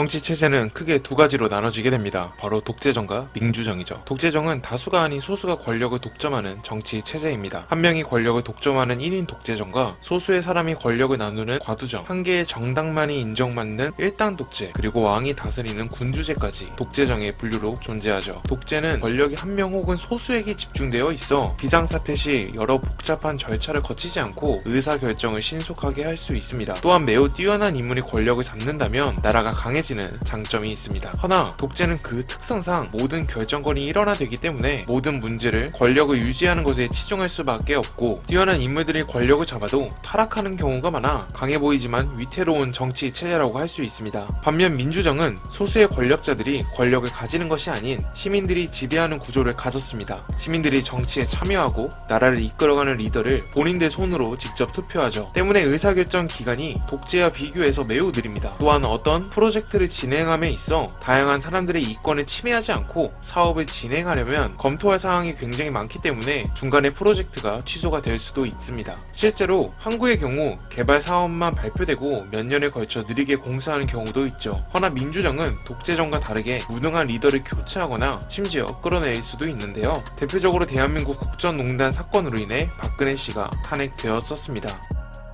정치 체제는 크게 두 가지로 나눠지게 됩니다. 바로 독재정과 민주정이죠. 독재정은 다수가 아닌 소수가 권력을 독점하는 정치 체제입니다. 한 명이 권력을 독점하는 1인 독재정과 소수의 사람이 권력을 나누는 과두정, 한 개의 정당만이 인정받는 일당 독재, 그리고 왕이 다스리는 군주제까지 독재정의 분류로 존재하죠. 독재는 권력이 한 명 혹은 소수에게 집중되어 있어 비상사태 시 여러 복잡한 절차를 거치지 않고 의사결정을 신속하게 할 수 있습니다. 또한 매우 뛰어난 인물이 권력을 잡는다면 나라가 강해지는 장점이 있습니다. 허나 독재는 그 특성상 모든 결정권이 일원화되기 때문에 모든 문제를 권력을 유지하는 것에 치중할 수밖에 없고, 뛰어난 인물들이 권력을 잡아도 타락하는 경우가 많아 강해 보이지만 위태로운 정치 체제라고 할 수 있습니다. 반면 민주정은 소수의 권력자들이 권력을 가지는 것이 아닌 시민들이 지배하는 구조를 가졌습니다. 시민들이 정치에 참여하고 나라를 이끌어가는 리더를 본인들 손으로 직접 투표하죠. 때문에 의사결정 기간이 독재와 비교해서 매우 느립니다. 또한 어떤 프로젝트를 진행함에 있어 다양한 사람들의 이권을 침해하지 않고 사업을 진행하려면 검토할 사항이 굉장히 많기 때문에 중간에 프로젝트가 취소가 될 수도 있습니다. 실제로 항구의 경우 개발 사업만 발표되고 몇 년에 걸쳐 느리게 공사하는 경우도 있죠. 허나 민주정은 독재정과 다르게 무능한 리더를 교체하거나 심지어 끌어내릴 수도 있는데요. 대표적으로 대한민국 국정농단 사건으로 인해 박근혜 씨가 탄핵되었었습니다.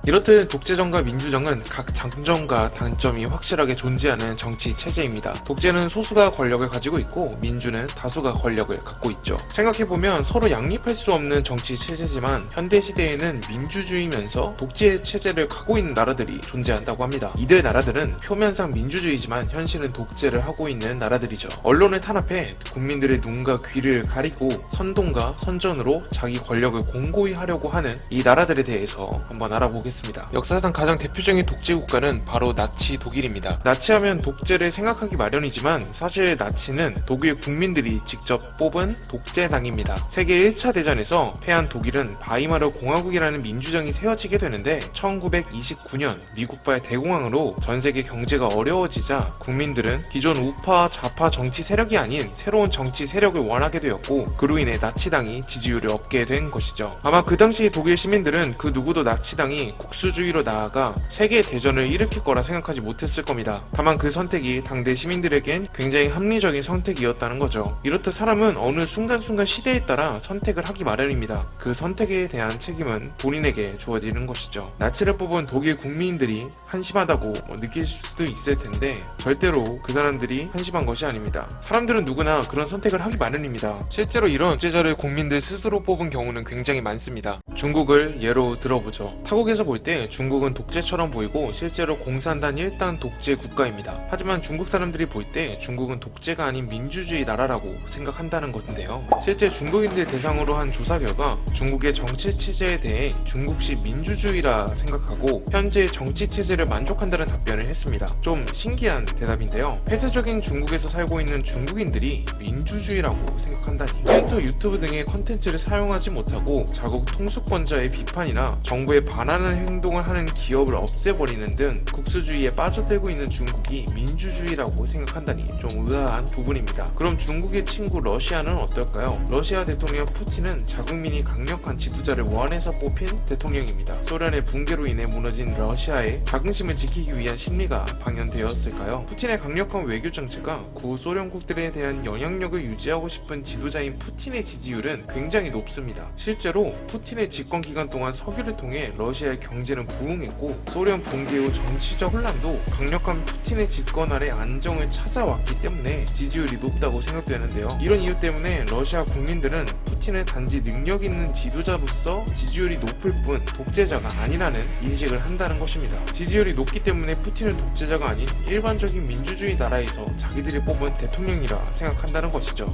이렇듯 독재정과 민주정은 각 장점과 단점이 확실하게 존재하는 정치 체제입니다. 독재는 소수가 권력을 가지고 있고 민주는 다수가 권력을 갖고 있죠. 생각해보면 서로 양립할 수 없는 정치 체제지만 현대시대에는 민주주의면서 독재 체제를 갖고 있는 나라들이 존재한다고 합니다. 이들 나라들은 표면상 민주주의지만 현실은 독재를 하고 있는 나라들이죠. 언론을 탄압해 국민들의 눈과 귀를 가리고 선동과 선전으로 자기 권력을 공고히 하려고 하는 이 나라들에 대해서 한번 알아보겠습니다. 역사상 가장 대표적인 독재 국가는 바로 나치 독일입니다. 나치하면 독재를 생각하기 마련이지만 사실 나치는 독일 국민들이 직접 뽑은 독재당입니다. 세계 1차 대전에서 패한 독일은 바이마르 공화국이라는 민주정이 세워지게 되는데 1929년 미국발 대공황으로 전세계 경제가 어려워지자 국민들은 기존 우파 좌파 정치 세력이 아닌 새로운 정치 세력을 원하게 되었고, 그로 인해 나치당이 지지율을 얻게 된 것이죠. 아마 그 당시 독일 시민들은 그 누구도 나치당이 국수주의로 나아가 세계 대전을 일으킬 거라 생각하지 못했을 겁니다. 다만 그 선택이 당대 시민들에겐 굉장히 합리적인 선택이었다는 거죠. 이렇듯 사람은 어느 순간순간 시대에 따라 선택을 하기 마련입니다. 그 선택에 대한 책임은 본인에게 주어지는 것이죠. 나치를 뽑은 독일 국민들이 한심하다고 느낄 수도 있을 텐데 절대로 그 사람들이 한심한 것이 아닙니다. 사람들은 누구나 그런 선택을 하기 마련입니다. 실제로 이런 독재자를 국민들 스스로 뽑은 경우는 굉장히 많습니다. 중국을 예로 들어보죠. 타국에서 볼 때 중국은 독재처럼 보이고 실제로 공산당 일당 독재 국가입니다. 하지만 중국 사람들이 볼 때 중국은 독재가 아닌 민주주의 나라라고 생각한다는 건데요. 실제 중국인들 대상으로 한 조사 결과 중국의 정치 체제에 대해 중국식 민주주의라 생각하고 현재의 정치 체제를 만족한다는 답변을 했습니다. 좀 신기한 대답인데요. 폐쇄적인 중국에서 살고 있는 중국인들이 민주주의라고 생각한다니. 트위터, 유튜브 등의 컨텐츠를 사용하지 못하고 자국 통수권자의 비판이나 정부에 반하는 행동을 하는 기업을 없애버리는 등 국수주의에 빠져들고 있는 중국이 민주주의라고 생각한다니 좀 의아한 부분입니다. 그럼 중국의 친구 러시아는 어떨까요? 러시아 대통령 푸틴은 자국민이 강력한 지도자를 원해서 뽑힌 대통령입니다. 소련의 붕괴로 인해 무너진 러시아의 자긍심을 지키기 위한 심리가 방연되었을까요? 푸틴의 강력한 외교 정체가 구소련국들에 대한 영향력을 유지하고 싶은 지도자인 푸틴의 지지율은 굉장히 높습니다. 실제로 푸틴의 집권 기간 동안 석유를 통해 러시아의 경제는 부흥했고, 소련 붕괴 후 정치적 혼란도 강력한 푸틴의 집권 아래 안정을 찾아왔기 때문에 지지율이 높다고 생각되는데요. 이런 이유 때문에 러시아 국민들은 푸틴을 단지 능력 있는 지도자로서 지지율이 높을 뿐 독재자가 아니라는 인식을 한다는 것입니다. 지지율이 높기 때문에 푸틴은 독재자가 아닌 일반적인 민주주의 나라에서 자기들이 뽑은 대통령이라 생각한다는 것이죠.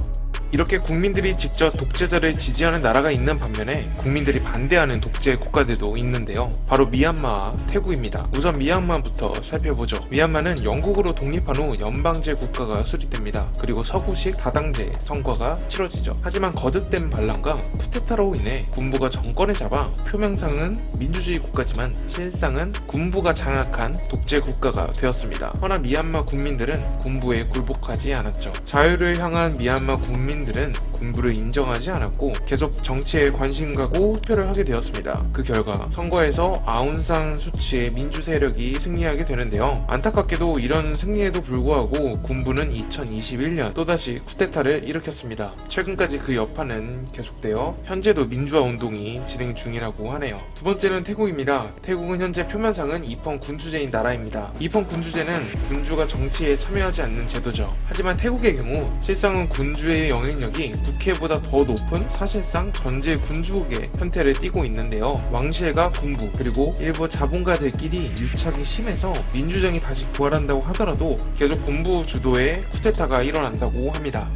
이렇게 국민들이 직접 독재자를 지지하는 나라가 있는 반면에 국민들이 반대하는 독재 국가들도 있는데요. 바로 미얀마와 태국입니다. 우선 미얀마부터 살펴보죠. 미얀마는 영국으로 독립한 후 연방제 국가가 수립됩니다. 그리고 서구식 다당제 선거가 치러지죠. 하지만 거듭된 반란과 쿠데타로 인해 군부가 정권을 잡아 표면상은 민주주의 국가지만 실상은 군부가 장악한 독재 국가가 되었습니다. 허나 미얀마 국민들은 군부에 굴복하지 않았죠. 자유를 향한 미얀마 국민 난민들은 군부를 인정하지 않았고 계속 정치에 관심 가고 투표를 하게 되었습니다. 그 결과 선거에서 아웅산 수치의 민주 세력이 승리하게 되는데요. 안타깝게도 이런 승리에도 불구하고 군부는 2021년 또다시 쿠데타를 일으켰습니다. 최근까지 그 여파는 계속되어 현재도 민주화 운동이 진행 중이라고 하네요. 두 번째는 태국입니다. 태국은 현재 표면상은 입헌 군주제인 나라입니다. 입헌 군주제는 군주가 정치에 참여하지 않는 제도죠. 하지만 태국의 경우 실상은 군주의 영향력이 국회보다 더 높은 사실상 전제 군주국의 형태를 띠고 있는데요. 왕실과 군부 그리고 일부 자본가들끼리 유착이 심해서 민주정이 다시 부활한다고 하더라도 계속 군부 주도의 쿠데타가 일어난다고 합니다.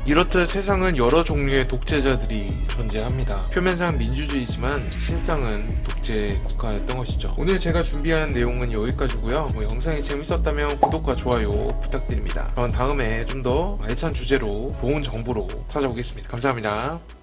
이렇듯 세상은 여러 종류의 독재자들이 존재합니다. 표면상 민주주의지만 실상은 독재 국가였던 것이죠. 오늘 제가 준비한 내용은 여기까지고요. 영상이 재밌었다면 구독과 좋아요 부탁드립니다. 전 다음에 좀 더 알찬 주제로 좋은 정보로 찾아오겠습니다. 감사합니다.